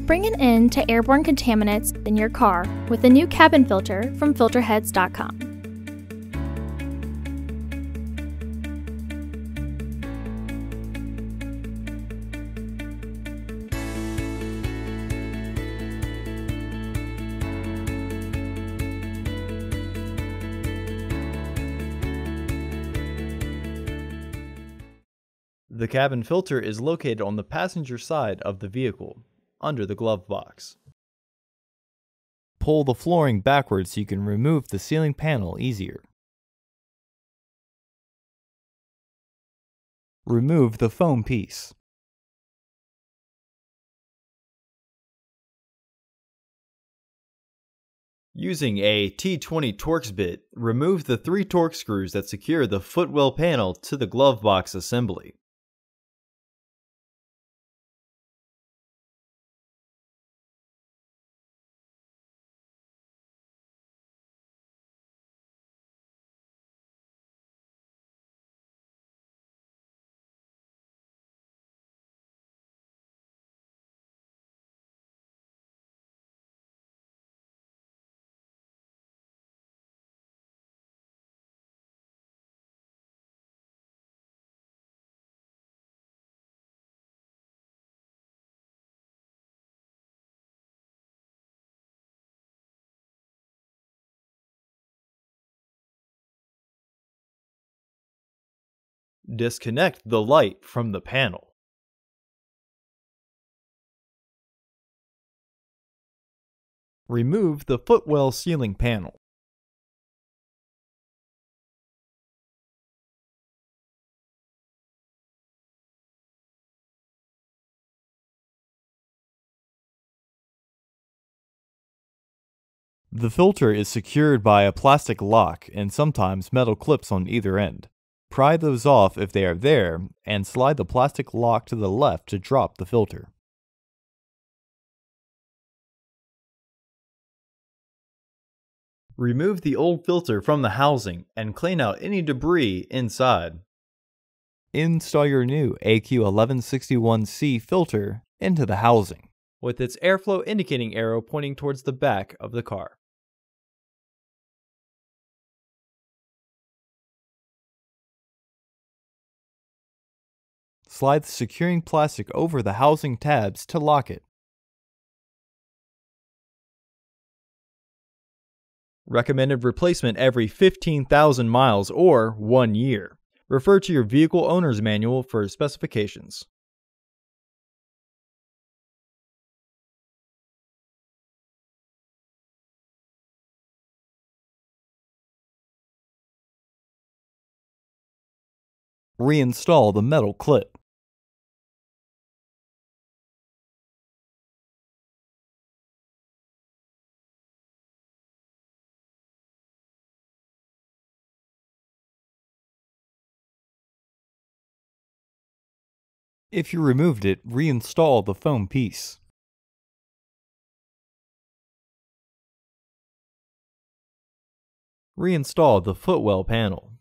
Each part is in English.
Bring an end to airborne contaminants in your car with a new cabin filter from Filterheads.com. The cabin filter is located on the passenger side of the vehicle, under the glove box. Pull the flooring backwards so you can remove the ceiling panel easier. Remove the foam piece. Using a T20 Torx bit, remove the 3 Torx screws that secure the footwell panel to the glove box assembly. Disconnect the light from the panel. Remove the footwell ceiling panel. The filter is secured by a plastic lock and sometimes metal clips on either end. Pry those off if they are there, and slide the plastic lock to the left to drop the filter. Remove the old filter from the housing and clean out any debris inside. Install your new AQ1161C filter into the housing, with its airflow indicating arrow pointing towards the back of the car. Slide the securing plastic over the housing tabs to lock it. Recommended replacement every 15,000 miles or 1 year. Refer to your vehicle owner's manual for specifications. Reinstall the metal clip. If you removed it, reinstall the foam piece. Reinstall the footwell panel.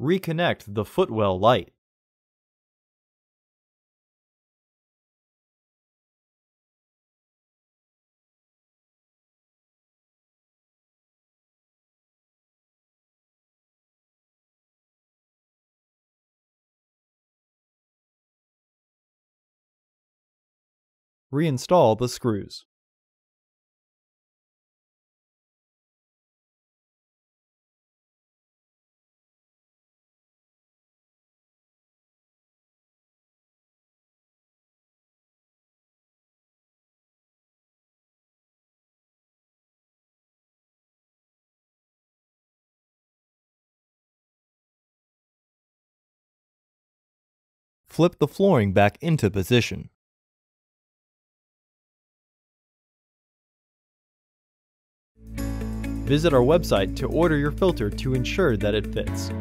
Reconnect the footwell light. Reinstall the screws. flip the flooring back into position. Visit our website to order your filter to ensure that it fits.